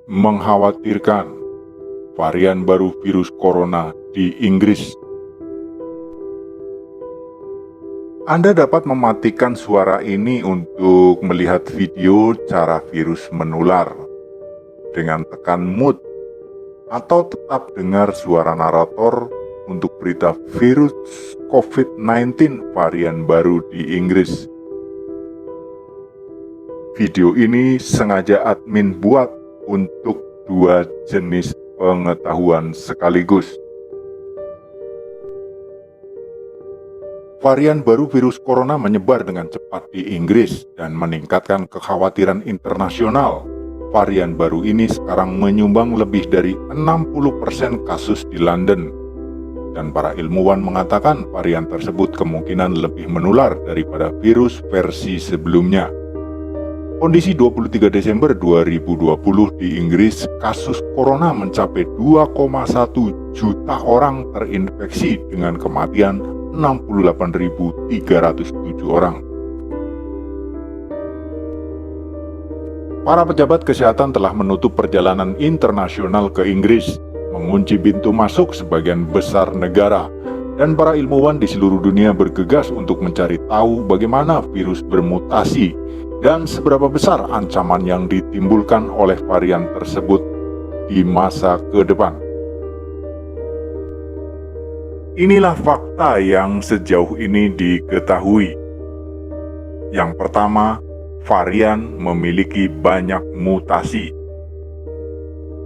mengkhawatirkan varian baru virus corona di Inggris. Anda dapat mematikan suara ini untuk melihat video cara virus menular dengan tekan mute, atau tetap dengar suara narator untuk berita virus COVID-19 varian baru di Inggris. Video ini sengaja admin buat untuk dua jenis pengetahuan sekaligus. Varian baru virus corona menyebar dengan cepat di Inggris dan meningkatkan kekhawatiran internasional. Varian baru ini sekarang menyumbang lebih dari 60% kasus di London. Dan para ilmuwan mengatakan varian tersebut kemungkinan lebih menular daripada virus versi sebelumnya. Kondisi 23 Desember 2020 di Inggris, kasus corona mencapai 2,1 juta orang terinfeksi dengan kematian 68.307 orang. Para pejabat kesehatan telah menutup perjalanan internasional ke Inggris, mengunci pintu masuk sebagian besar negara, dan para ilmuwan di seluruh dunia bergegas untuk mencari tahu bagaimana virus bermutasi dan seberapa besar ancaman yang ditimbulkan oleh varian tersebut di masa ke depan. Inilah fakta yang sejauh ini diketahui. Yang pertama, varian memiliki banyak mutasi.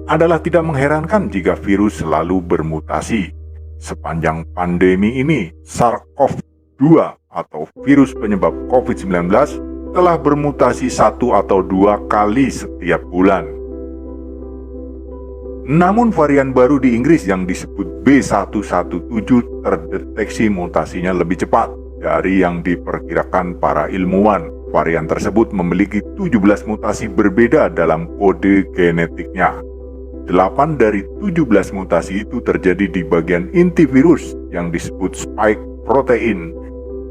Adalah tidak mengherankan jika virus selalu bermutasi. Sepanjang pandemi ini, SARS-CoV-2 atau virus penyebab COVID-19 telah bermutasi 1 atau 2 kali setiap bulan. Namun varian baru di Inggris yang disebut B117 terdeteksi mutasinya lebih cepat dari yang diperkirakan para ilmuwan. Varian tersebut memiliki 17 mutasi berbeda dalam kode genetiknya. 8 dari 17 mutasi itu terjadi di bagian inti virus yang disebut spike protein,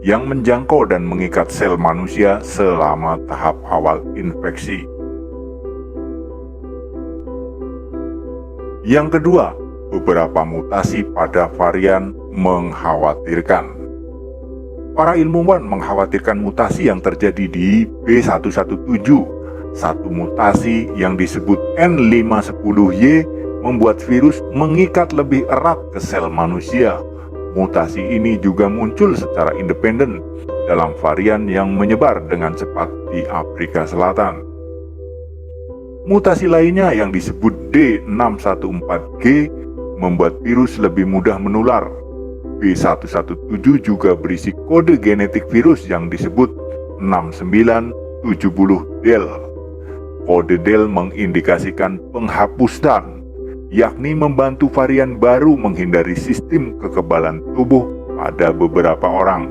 yang menjangkau dan mengikat sel manusia selama tahap awal infeksi. Yang kedua, beberapa mutasi pada varian mengkhawatirkan. Para ilmuwan mengkhawatirkan mutasi yang terjadi di B117. Satu mutasi yang disebut N510Y membuat virus mengikat lebih erat ke sel manusia. Mutasi ini juga muncul secara independen dalam varian yang menyebar dengan cepat di Afrika Selatan. Mutasi lainnya yang disebut D614G membuat virus lebih mudah menular. B117 juga berisi kode genetik virus yang disebut 6970del. Kode del mengindikasikan penghapusan, yakni membantu varian baru menghindari sistem kekebalan tubuh pada beberapa orang.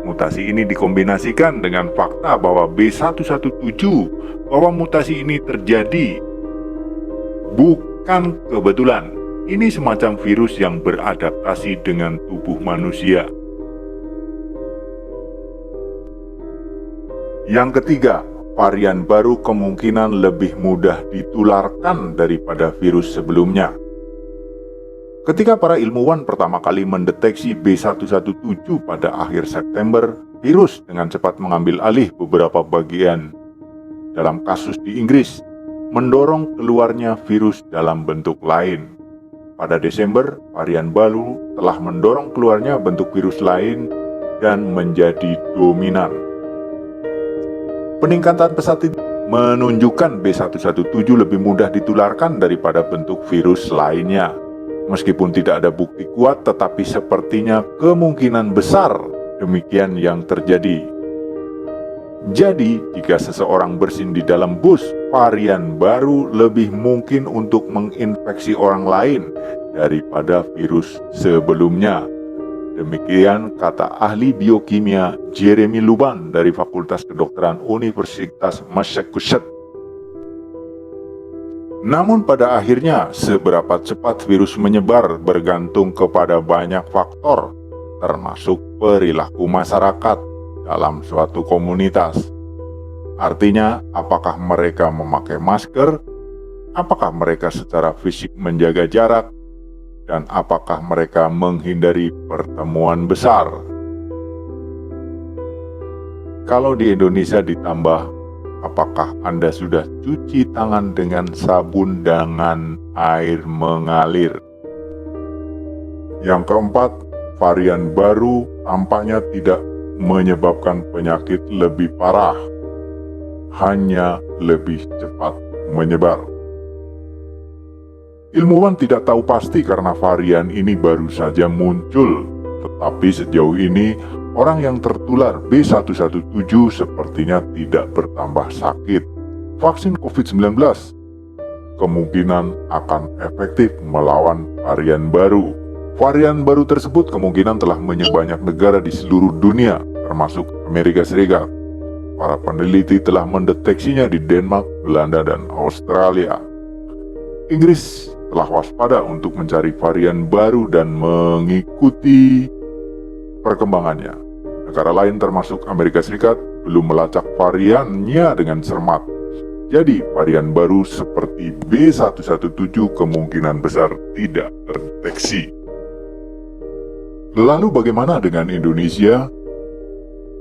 Mutasi ini dikombinasikan dengan fakta bahwa B117 bahwa mutasi ini terjadi bukan kebetulan. Ini semacam virus yang beradaptasi dengan tubuh manusia. Yang ketiga, varian baru kemungkinan lebih mudah ditularkan daripada virus sebelumnya. Ketika para ilmuwan pertama kali mendeteksi B117 pada akhir September, virus dengan cepat mengambil alih beberapa bagian dalam kasus di Inggris, mendorong keluarnya virus dalam bentuk lain. Pada Desember, varian baru telah mendorong keluarnya bentuk virus lain dan menjadi dominan. Peningkatan pesat ini menunjukkan B117 lebih mudah ditularkan daripada bentuk virus lainnya. Meskipun tidak ada bukti kuat, tetapi sepertinya kemungkinan besar demikian yang terjadi. Jadi, jika seseorang bersin di dalam bus, varian baru lebih mungkin untuk menginfeksi orang lain daripada virus sebelumnya. Demikian kata ahli biokimia Jeremy Luban dari Fakultas Kedokteran Universitas Massachusetts. Namun pada akhirnya, seberapa cepat virus menyebar bergantung kepada banyak faktor, termasuk perilaku masyarakat dalam suatu komunitas. Artinya, apakah mereka memakai masker, Apakah mereka secara fisik menjaga jarak? Dan apakah mereka menghindari pertemuan besar? Kalau di Indonesia ditambah, apakah Anda sudah cuci tangan dengan sabun dengan air mengalir? Yang keempat, varian baru tampaknya tidak menyebabkan penyakit lebih parah, hanya lebih cepat menyebar. Ilmuwan tidak tahu pasti karena varian ini baru saja muncul, tetapi sejauh ini orang yang tertular B117 sepertinya tidak bertambah sakit. Vaksin COVID-19 kemungkinan akan efektif melawan varian baru. Varian baru tersebut kemungkinan telah menyebar banyak negara di seluruh dunia, termasuk Amerika Serikat. Para peneliti telah mendeteksinya di Denmark, Belanda, dan Australia. Inggris telah waspada untuk mencari varian baru dan mengikuti perkembangannya. Negara lain termasuk Amerika Serikat belum melacak variannya dengan cermat. Jadi varian baru seperti B117 kemungkinan besar tidak terdeteksi. Lalu bagaimana dengan Indonesia?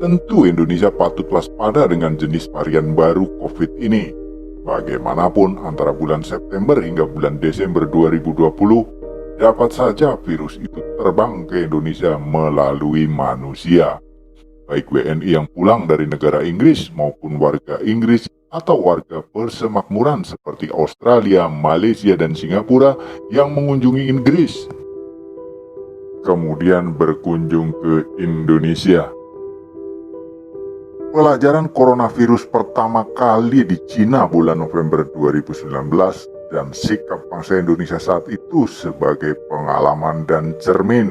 Tentu Indonesia patut waspada dengan jenis varian baru COVID ini. Bagaimanapun antara bulan September hingga bulan Desember 2020, dapat saja virus itu terbang ke Indonesia melalui manusia. Baik WNI yang pulang dari negara Inggris maupun warga Inggris atau warga persemakmuran seperti Australia, Malaysia, dan Singapura yang mengunjungi Inggris, kemudian berkunjung ke Indonesia. Pelajaran coronavirus pertama kali di Cina bulan November 2019 dan sikap bangsa Indonesia saat itu sebagai pengalaman dan cermin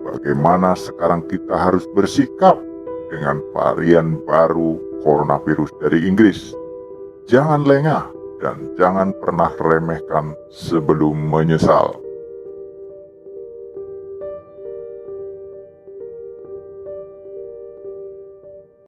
bagaimana sekarang kita harus bersikap dengan varian baru coronavirus dari Inggris. Jangan lengah dan jangan pernah remehkan sebelum menyesal.